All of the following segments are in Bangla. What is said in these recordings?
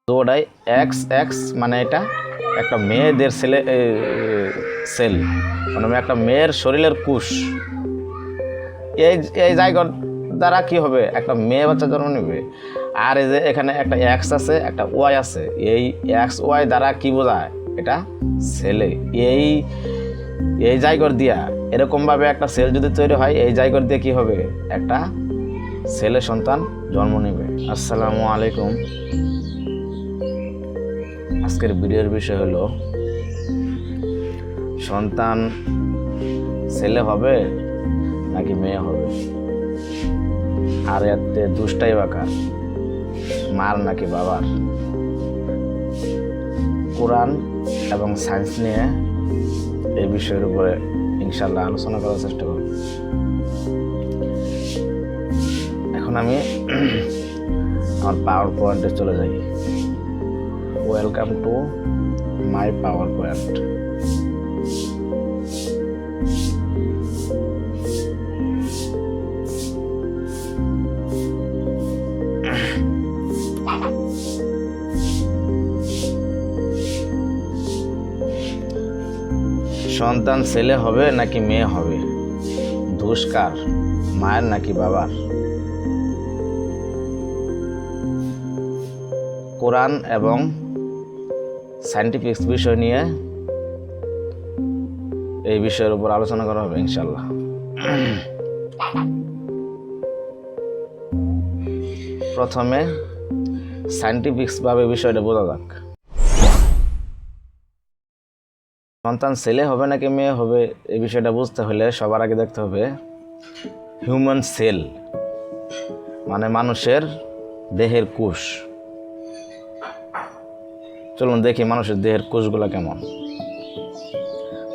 দুটাই এক্স এক্স মানে এটা একটা মেয়েদের সেল মানে একটা মেয়ের শরীরের কোষ। এই এই জায়গার দ্বারা কি হবে, একটা মেয়ে বাচ্চা জন্ম নেবে। আর এই যে এখানে একটা এক্স আছে একটা ওয়াই আছে, এই এক্স ওয়াই দ্বারা কি বোঝায়, এটা ছেলে। এই এই জায়গার দিয়া এরকমভাবে একটা সেল যদি তৈরি হয়, এই জায়গার দিয়ে কি হবে, একটা ছেলে সন্তান জন্ম নেবে। আসসালামু আলাইকুম। আজকের ভিডিওর বিষয় হলো সন্তান ছেলে হবে নাকি মেয়ে হবে, আর এতে দুষ্টাই বাকার, মার নাকি বাবার। কোরআন এবং সায়েন্স নিয়ে এই বিষয়ের উপরে ইনশাল্লাহ আলোচনা করার চেষ্টা করব। এখন আমি আমার পাওয়ার পয়েন্টে চলে যাই। Welcome to my power point. সন্তান ছেলে হবে নাকি মেয়ে হবে, দোষ কার, মায়ের নাকি বাবার? কোরআন এবং সায়েন্টিফিক বিষয় নিয়ে এই বিষয়ের উপর আলোচনা করা হবে ইনশাল্লাহ। প্রথমে সায়েন্টিফিকভাবে বিষয়টা বোঝা যাক। সন্তান ছেলে হবে নাকি মেয়ে হবে এই বিষয়টা বুঝতে হলে সবার আগে দেখতে হবে হিউম্যান সেল, মানে মানুষের দেহের কোষ। চলুন দেখি মানুষের দেহের কোষগুলো কেমন।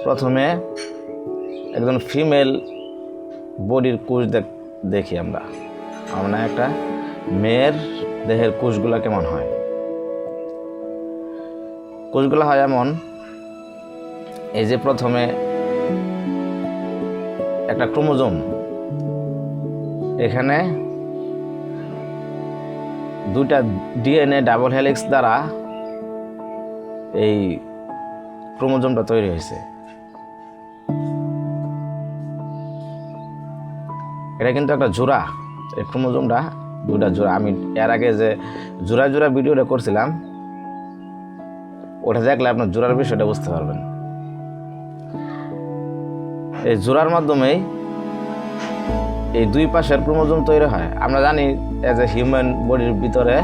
প্রথমে একজন ফিমেল বডির কোষ দেখি আমরা একটা মেয়ের দেহের কোষগুলো কেমন হয়। কোষগুলো হয় এমন, এই যে প্রথমে একটা ক্রোমোজোম, এখানে দুইটা ডিএনএ ডাবল হেলিক্স দ্বারা এই ক্রোমোজোমটা তৈরি হয়েছে। এটা কিন্তু একটা জোড়া, এই ক্রোমোজোমটা দুইটা জোড়া। আমি এর আগে যে জোড়া জোড়া ভিডিওটা করছিলাম, ওটা দেখলে আপনার জোড়ার বিষয়টা বুঝতে পারবেন। এই জোড়ার মাধ্যমেই এই দুই পাশের ক্রোমোজোম তৈরি হয়। আমরা জানি এজ এ হিউম্যান বডির ভিতরে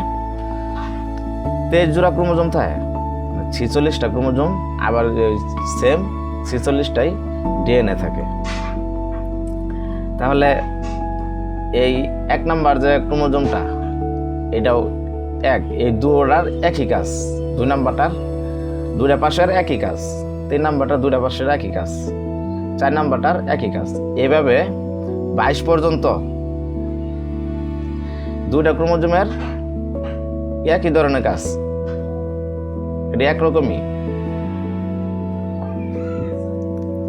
23 জোড়া ক্রোমোজোম থাকে, 46টা ক্রোমোজোম, আবার সেম 46টাই ডিএনএ থাকে। তাহলে এই 1 নাম্বার যে ক্রোমোজোমটা, এটাও এই দুটার একই কাজ। 2 নাম্বারটার দুইটা পাশের একই কাজ, 3 নাম্বারটার দুইটা পাশের একই কাজ, 4 নাম্বারটার একই কাজ। এভাবে 22 পর্যন্ত দুইটা ক্রোমোজোমের একই ধরনের কাজ, এটা একরকমই।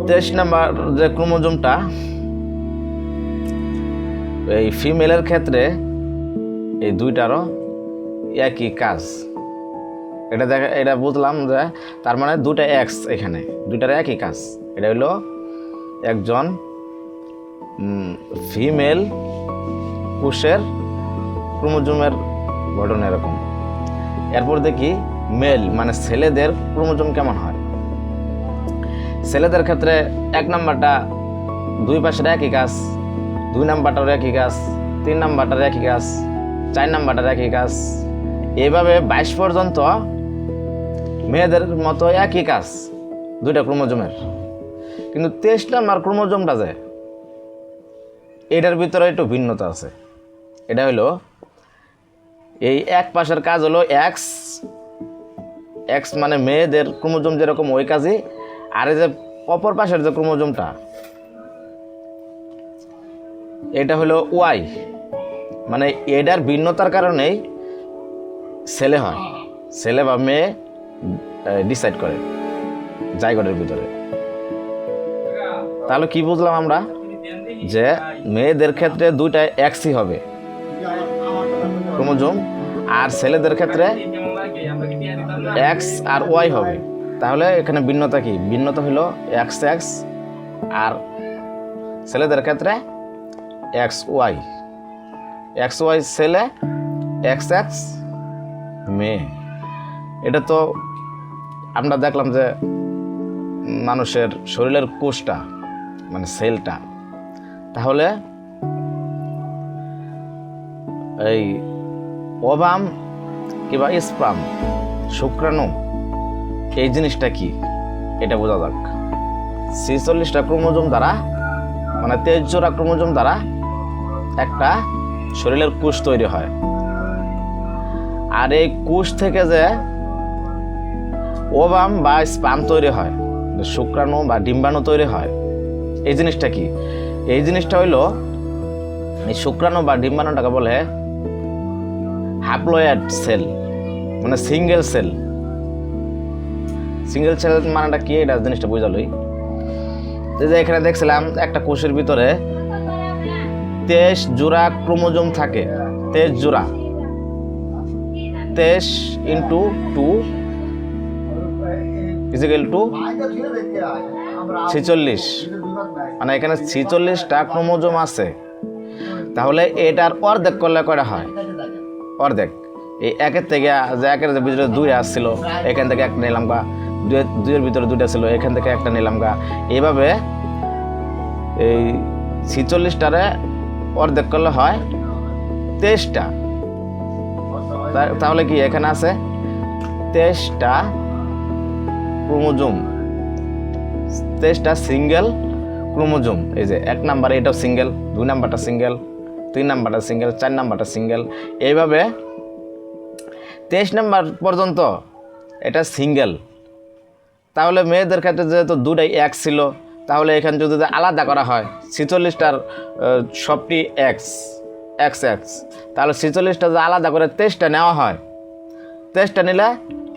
23 নাম্বার যে ক্রোমোজোমটা, এই ফিমেলের ক্ষেত্রে এই দুইটারও একই কাজ। এটা বুঝলাম যে তার মানে দুটা এক্স, এখানে দুইটার একই কাজ। এটা হলো একজন ফিমেল কোষের ক্রোমোজোমের গঠন এরকম। এরপর দেখি মেল মানে ছেলেদের ক্রোমোজোম কেমন হয়। ছেলেদের ক্ষেত্রে 1 নাম্বারটা দুই পাশের একই কাজ, 2 নাম্বারটার একই কাজ, 3 নাম্বারটার একই কাজ, 4 নাম্বারটার একই কাজ। এইভাবে 22 পর্যন্ত মেয়েদের মতো একই কাজ দুইটা ক্রোমোজোমের। কিন্তু 23 নাম্বার ক্রোমোজোমটা যে, এটার ভিতরে একটু ভিন্নতা আছে। এটা হলো এই এক পাশের কাজ হলো এক্স এক্স মানে মেয়েদের ক্রোমোজোম যেরকম ওই কাজই, আর এই যে অপর পাশের যে ক্রোমোজোমটা, এটা হলো ওয়াই, মানে এটার ভিন্নতার কারণেই ছেলে হয়, ছেলে বা মেয়ে ডিসাইড করে জায়গাটার ভিতরে। তাহলে কি বুঝলাম আমরা, যে মেয়েদের ক্ষেত্রে দুইটা এক্সই হবে ক্রোমোজোম, আর ছেলেদের ক্ষেত্রে এক্স আর ওয়াই হবে। তাহলে এখানে ভিন্নতা কি? ভিন্নতা হলো এক্স এক্স, আর ছেলেদের ক্ষেত্রে এক্স ওয়াই ছেলে, এক্স এক্স মেয়ে। এটা তো আমরা দেখলাম যে মানুষের শরীরের কোষটা মানে সেলটা। তাহলে এই ওভাম কিংবা স্পার্ম শুক্রাণু এই জিনিসটা কি এটা বোঝা যাক। 46টা ক্রোমোজোম দ্বারা মানে 23 জোড়া ক্রোমোজোম দ্বারা একটা শরীরের কোষ তৈরি হয়। আর এই কোষ থেকে যে ওভাম বা স্পার্ম তৈরি হয়, শুক্রাণু বা ডিম্বাণু তৈরি হয়, এই জিনিসটা কি? এই জিনিসটা হইলো এই শুক্রাণু বা ডিম্বাণুটাকে বলে হ্যাপ্লয়েড সেল, মানে সিঙ্গেল সেল। সিঙ্গেল সেল মানেটা কি এটা জিনিসটা বুঝালই। যে এখানে দেখছিলাম একটা কোষের ভিতরে 23 জোড়া ক্রোমোজোম থাকে। 23 জোড়া, 23 × 2 = 46। মানে এখানে 46টা ক্রোমোজোম আছে। তাহলে এটার অর্ধেক করলে কয়টা হয়? অর্ধেক। এই একের থেকে যে একের ভিতরে 2 আসছিল, এখান থেকে একটা নিলাম গা, 2-এর ভিতরে 2টা ছিল, এখান থেকে একটা নিলাম গা। এইভাবে এই 46টারে অর্ধেক করলে হয় 23টা। তাহলে কি এখানে আছে 23টা ক্রোমোজোম, 23টা সিঙ্গেল ক্রোমোজোম। এই যে 1 নাম্বারে এটাও সিঙ্গেল, 2 নাম্বারটা সিঙ্গেল, 3 নাম্বারটা সিঙ্গেল, 4 নাম্বারটা সিঙ্গেল। এইভাবে 23 নাম্বার পর্যন্ত এটা সিঙ্গেল। তাহলে মেয়েদের ক্ষেত্রে যেহেতু 2টাই এক ছিল, তাহলে এখানে যদি আলাদা করা হয় 46টার সবটি এক্স এক্স এক্স, তাহলে 46টা যদি আলাদা করে 23টা নেওয়া হয়, 23টা নিলে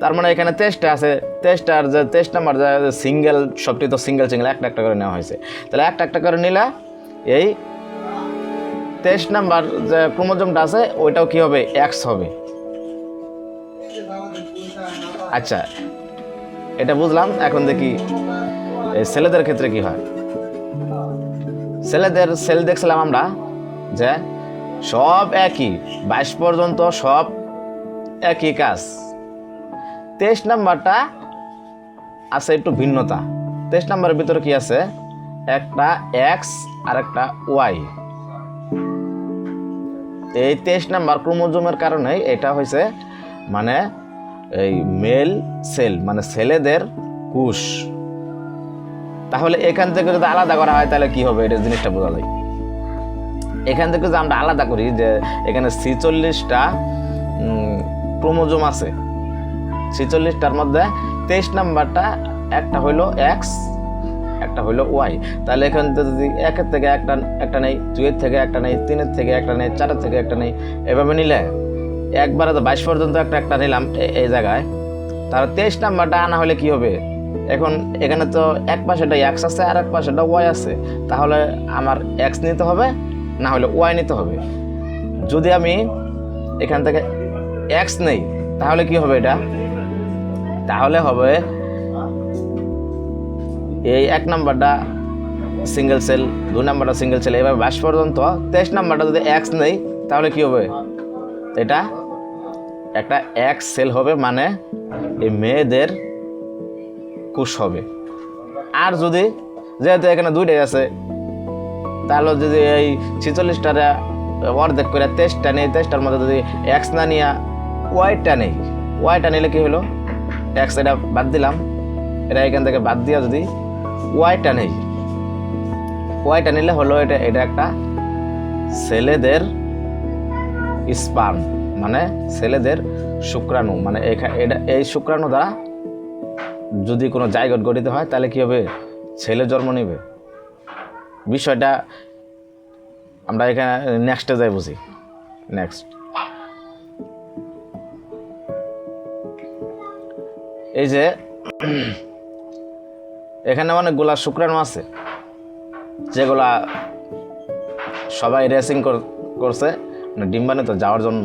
তার মানে এখানে 23টা আছে। 23টার যে 23 নাম্বার যে সিঙ্গেল, সবটি তো সিঙ্গেল সিঙ্গেল একটা একটা করে নেওয়া হয়েছে। তাহলে একটা একটা করে নিলে এই 23 নাম্বার যে ক্রোমোজোমটা আছে ওইটাও কি হবে? এক্স হবে। আচ্ছা, এটা বুঝলাম। এখন দেখি এই ছেলেদের ক্ষেত্রে কি হয়। ছেলেদের সেল দেখছিলাম আমরা যে সব একই, 22 পর্যন্ত সব একই কাজ। 23 নাম্বারটা আছে একটু ভিন্নতা। 23 নাম্বারের ভিতরে কি আছে? একটা এক্স আর একটা ওয়াই। এই 23 নাম্বার ক্রোমোজোমের কারণে এটা হয়েছে মানে এই মেল সেল, মানে ছেলেদের কোষ। তাহলে এখান থেকে যদি আলাদা করা হয় তাহলে কি হবে? এটা জিনিসটা বোঝা যায়। এখান থেকে যদি আমরা আলাদা করি যে এখানে 46টা ক্রোমোজোম আছে, 46টার মধ্যে 23 নাম্বারটা একটা হইলো এক্স, একটা হইলো ওয়াই। তাহলে এখান থেকে যদি 1-এর থেকে একটা নেই, 2-এর থেকে একটা নেই, 3-এর থেকে একটা নেই, 4-এর থেকে একটা নেই, এভাবে নিলে একবারে তো 22 পর্যন্ত একটা একটা নিলাম এই জায়গায়। তাহলে 23 নাম্বারটা আনা হলে কি হবে? এখন এখানে তো এক পাশেটা এক্স আছে আর এক পাশেটা ওয়াই আছে। তাহলে আমার এক্স নিতে হবে, না হলে ওয়াই নিতে হবে। যদি আমি এখান থেকে এক্স নেই তাহলে কি হবে? এটা তাহলে হবে এই 1 নাম্বারটা সিঙ্গেল সেল, 2 নাম্বারটা সিঙ্গেল সেল, এভাবে 22 পর্যন্ত। 23 নাম্বারটা যদি এক্স নেই তাহলে কি হবে? এটা একটা এক্স সেল হবে, মানে এই মেয়েদের কোষ হবে। আর যদি যেহেতু এখানে 2টাই আছে, তাহলে যদি এই 46টার অর্ধেক করে 23টা নেই, 23টার মধ্যে যদি এক্স না নিয়ে ওয়াইটা নেই, ওয়াইটা নিলে কি হলো? এক্স এটা বাদ দিলাম, এটা এখান থেকে বাদ দিয়া যদি ওয়াইটা নেই, ওয়াইটা নিলে হলো এটা একটা ছেলেদের স্পার্ম, মানে ছেলেদের শুক্রাণু। মানে এটা এই শুক্রাণু দ্বারা যদি কোনো জাইগোট গঠিত হয় তাহলে কি হবে? ছেলে জন্ম নেবে। বিষয়টা আমরা এখানে নেক্সটে যাই বুঝি। নেক্সট, এই যে এখানে অনেকগুলা শুক্রাণু আছে যেগুলা সবাই রেসিং করছে মানে ডিম্বাণুতে যাওয়ার জন্য।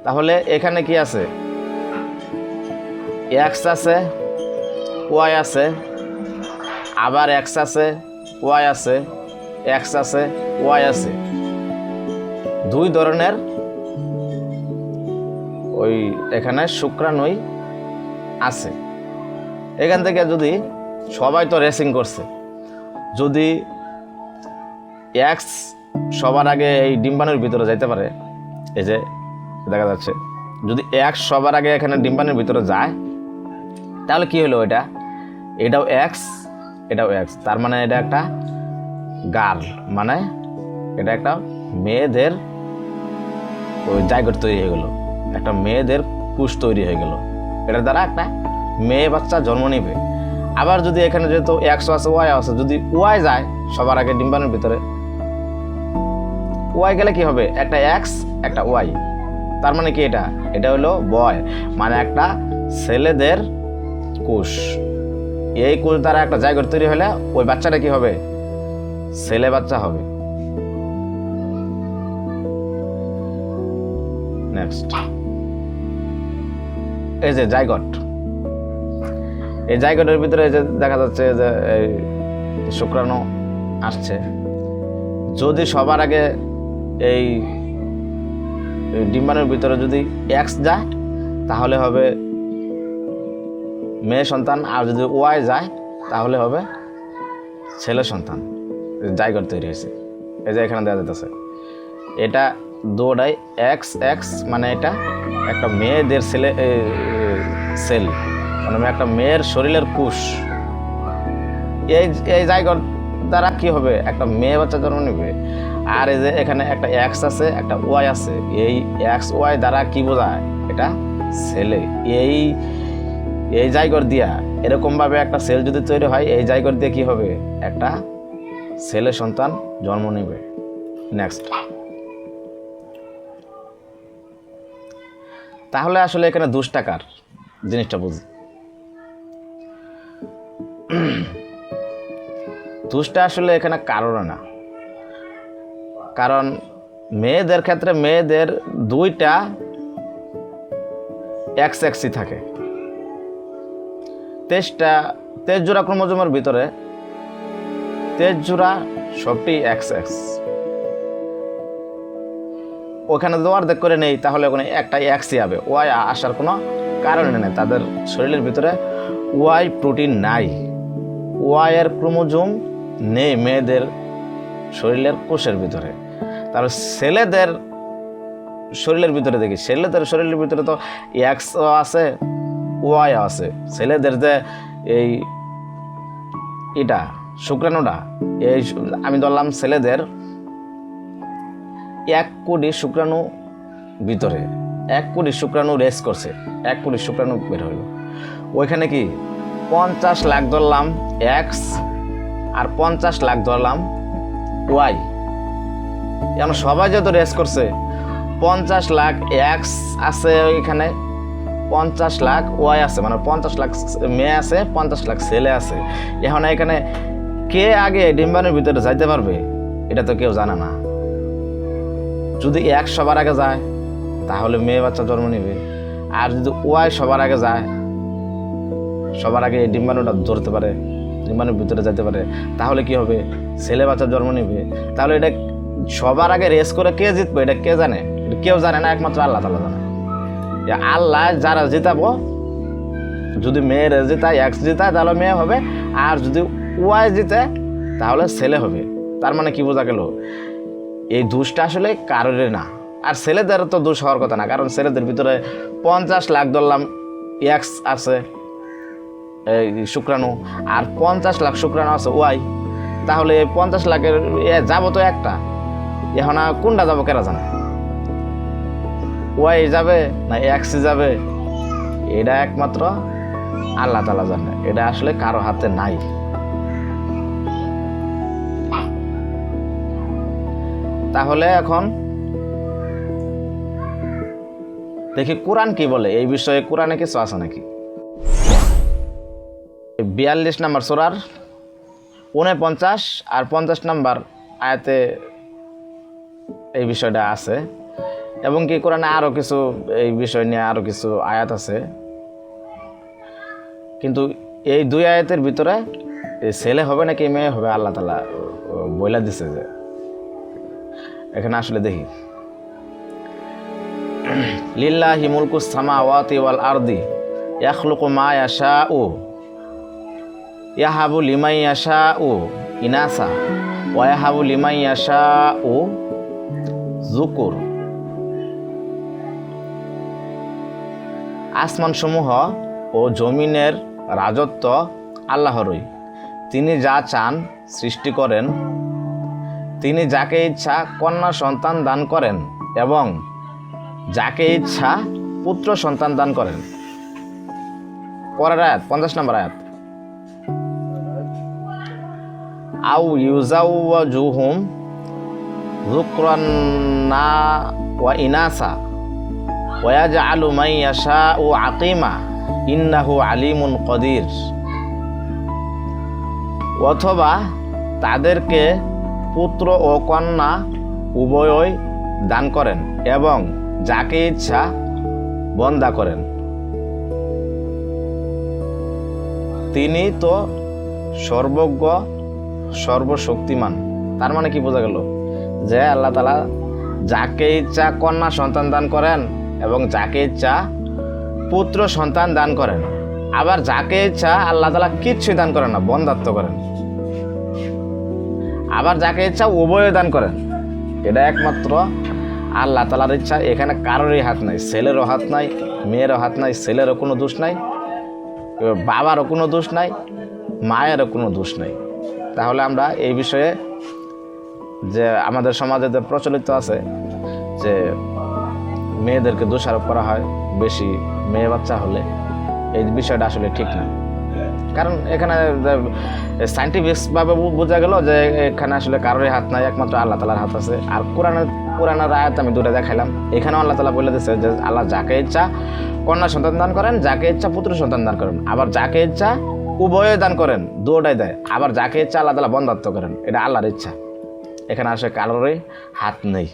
তাহলে এখানে কি আছে? এক্স আছে, ওয়াই আছে, আবার এক্স আছে, ওয়াই আছে, এক্স আছে, ওয়াই আছে। দুই ধরনের ওই এখানে শুক্রাণুই আছে। এখান থেকে যদি সবাই তো রেসিং করছে, যদি এক্স সবার আগে এই ডিম্বাণুর ভিতরে যাইতে পারে, এই যে দেখা যাচ্ছে, যদি এক্স সবার আগে এখানে ডিম্বাণুর ভিতরে যায়, তাহলে কি হলো? এটাও এক্স, এটাও এক্স, তার মানে এটা একটা গার্ল, মানে এটা একটা মেয়েদের ওই জায়গা তৈরি হয়ে গেল, একটা মেয়েদের কুশ তৈরি হয়ে গেল, এটার দ্বারা একটা মেয়ে বাচ্চা জন্ম নিবে। আবার যদি এখানে যেহেতু এক্স আছে, ওয়াই আছে, যদি ওয়াই যায় সবার আগে ডিম্বাণুর ভিতরে, ওয়াই গেলে কি হবে? একটা এক্স, একটা ওয়াই, তার মানে কি? এটা হলো বয়, মানে একটা ছেলেদের কোষ। এই কোষ দ্বারা একটা জায়গা তৈরি হলে ওই বাচ্চাটা কি হবে? ছেলে বাচ্চা হবে। নেক্সট, এই যে জাইগট, এই জাইগটের ভিতরে যে দেখা যাচ্ছে যে এই শুক্রাণু আসছে। যদি সবার আগে এই ডিম্বাণুর ভিতরে যদি এক্স যায় তাহলে হবে মেয়ে সন্তান, আর যদি ওয়াই যায় তাহলে হবে ছেলে সন্তান। জাইগট তৈরি হয়েছে, এই যে এখানে দেখা যেতেছে, এটা দুটাই এক্স এক্স, মানে এটা একটা মেয়েদের সেল, মানে একটা মেয়ের শরীরের কোষ। এই জাইগট দ্বারা কি হবে? একটা মেয়ে বাচ্চা জন্ম নেবে। আর এই যে এখানে একটা এক্স আছে, একটা ওয়াই আছে, এই এক্স ওয়াই দ্বারা কি বোঝায়? এটা ছেলে। এই জাইগট দিয়া এরকমভাবে একটা সেল যদি তৈরি হয়, এই জাইগট দিয়ে কি হবে? একটা ছেলে সন্তান জন্ম নেবে। নেক্সট, তাহলে আসলে এখানে দুষ্টাকার জিনিসটা বুঝি। দুষ্টা আসলে এখানে কারণে না, কারণ মেয়েদের ক্ষেত্রে মেয়েদের দুইটা এক্স এক্সই থাকে। 23 জোড়া ক্রোমোজোমের ভিতরে 23 জোড়া সবটি এক্স এক্স। ওখানে যদি অর্ধেক করে নেই তাহলে ওখানে একটা এক্সই হবে, ওয়াই আসার কোনো কারণ নেই। তাদের শরীরের ভিতরে ওয়াই প্রোটিন নাই, ওয়াই এর ক্রোমোজোম নেই মেয়েদের শরীরের কোষের ভিতরে। তাহলে ছেলেদের শরীরের ভিতরে দেখি, ছেলেদের শরীরের ভিতরে তো এক্সও আছে, ওয়াই আছে। ছেলেদের যে এটা শুক্রাণুটা, এই আমি ধরলাম ছেলেদের 1 কোটি শুক্রাণু ভিতরে, 1 কোটি শুক্রাণু রেস করছে, 1 কোটি শুক্রাণু বের হইল। ওইখানে কি 50 লাখ ধরলাম এক্স আর 50 লাখ ধরলাম ওয়াই। এখন সবাই যেহেতু রেস করছে, 50 লাখ এক্স আছে ওইখানে, 50 লাখ ওয়াই আছে, মানে 50 লাখ মেয়ে আছে, 50 লাখ ছেলে আছে। এখন এখানে কে আগে ডিম্বাণুর ভিতরে যাইতে পারবে এটা তো কেউ জানে না। যদি এক্স সবার আগে যায় তাহলে মেয়ে বাচ্চা জন্ম নেবে, আর যদি ওয়াই সবার আগে যায়, সবার আগে ডিম্বাণুটা ধরতে পারে, ডিম্বাণুর ভিতরে যেতে পারে, তাহলে কি হবে? ছেলে বাচ্চা জন্ম নেবে। তাহলে এটা সবার আগে রেস করে কে জিতবে এটা কে জানে? কেউ জানে না, একমাত্র আল্লাহ তাআলা জানে। আল্লাহ যারা জিতাবো, যদি মেয়ের জিতায়, এক্স জিতায় তাহলে মেয়ে হবে, আর যদি ওয়াই জিতে তাহলে ছেলে হবে। তার মানে কি বোঝা গেল? এই দোষটা আসলে কারোরই না। আর ছেলেদের তো দোষ হওয়ার কথা না, কারণ ছেলেদের ভিতরে 50 লাখ ধরলাম এক্স আছে এই শুক্রাণু, আর 50 লাখ শুক্রাণু আছে ওয়াই। তাহলে 50 লাখের যাবো তো একটা, এখন কোনটা যাবো কেরা জানে? ওয়াই যাবে না এক্স যাবে? এটা একমাত্র আল্লাহ তাআলা জানে, এটা আসলে কারো হাতে নাই। তাহলে এখন দেখি কোরআন কি বলে এই বিষয়ে। কোরআনে কিছু আছে নাকি? 42 নম্বর সূরার 49 আর 50 নম্বর আয়াতে এই বিষয়টা আছে। এবং কি কোরআনে আরও কিছু এই বিষয় নিয়ে আরও কিছু আয়াত আছে, কিন্তু এই 2 আয়াতের ভিতরে ছেলে হবে নাকি মেয়ে হবে আল্লাহ তাআলা বইলা দিছে। যে এখানে আসলে দেখি, লিল্লাহি মুলকুস সামাওয়াতি ওয়াল আরদি ইয়াখলুকু মা ইয়াশাউ ইয়াহাবু লিমান ইয়াশাউ ইনাসা ওয়া ইয়াহাবু লিমান ইয়াশাউ যুকুর। আসমানসমূহ ও জমিনের রাজত্ব আল্লাহরই, তিনি যা চান সৃষ্টি করেন, তিনি যাকে ইচ্ছা কন্যা সন্তান দান করেন এবং যাকে ইচ্ছা পুত্র সন্তান দান করেন। পরের আয়াত 50 নম্বর আয়াত, আউ ইউজাউওয়াজুহুম যুকরান্না ওয়া ইনাসা ওয়া ইয়াজআলু মান ইয়াশাউ আকিমা ইন্নাহু আলিমুন কদির। অথবা তাদেরকে পুত্র ও কন্যা উভয়ই দান করেন এবং যাকে ইচ্ছা বন্দা করেন, তিনি তো সর্বজ্ঞ সর্বশক্তিমান। তার মানে কি বোঝা গেল? যে আল্লাহ তাআলা যাকে ইচ্ছা কন্যা সন্তান দান করেন এবং যাকে ইচ্ছা পুত্র সন্তান দান করেন, আবার যাকে ইচ্ছা আল্লাহ তাআলা কিচ্ছুই দান করেন না, বন্দাত্ব করেন। আবার যাকে ইচ্ছা উভয় দান করেন। এটা একমাত্র আল্লাহ তাআলার ইচ্ছা। এখানে কারোরই হাত নাই, ছেলেরও হাত নাই, মেয়েরও হাত নাই, ছেলেরও কোনো দোষ নাই, বাবারও কোনো দোষ নাই, মায়েরও কোনো দোষ নাই। তাহলে আমরা এই বিষয়ে, যে আমাদের সমাজে যে প্রচলিত আছে যে মেয়েদেরকে দোষারোপ করা হয় বেশি মেয়ে বাচ্চা হলে, এই বিষয়টা আসলে ঠিক না। কারণ এখানে সায়েন্টিফিকভাবে বোঝা গেল যে এখানে আসলে কারোরই হাত নাই, একমাত্র আল্লাহ তাআলার হাত আছে। আর কোরআনের আয়াত আমি 2টা দেখাইলাম, এখানেও আল্লাহ তাআলা বলে দিয়েছে যে আল্লাহ যাকে ইচ্ছা কন্যা সন্তান দান করেন, যাকে ইচ্ছা পুত্র সন্তান দান করেন, আবার যাকে ইচ্ছা উভয় দান করেন, 2টাই দেয়। আবার যাকে ইচ্ছা আল্লাহ তাআলা বন্দাত্ব করেন। এটা আল্লাহর ইচ্ছা, এখানে আসলে কারোরই হাত নেই।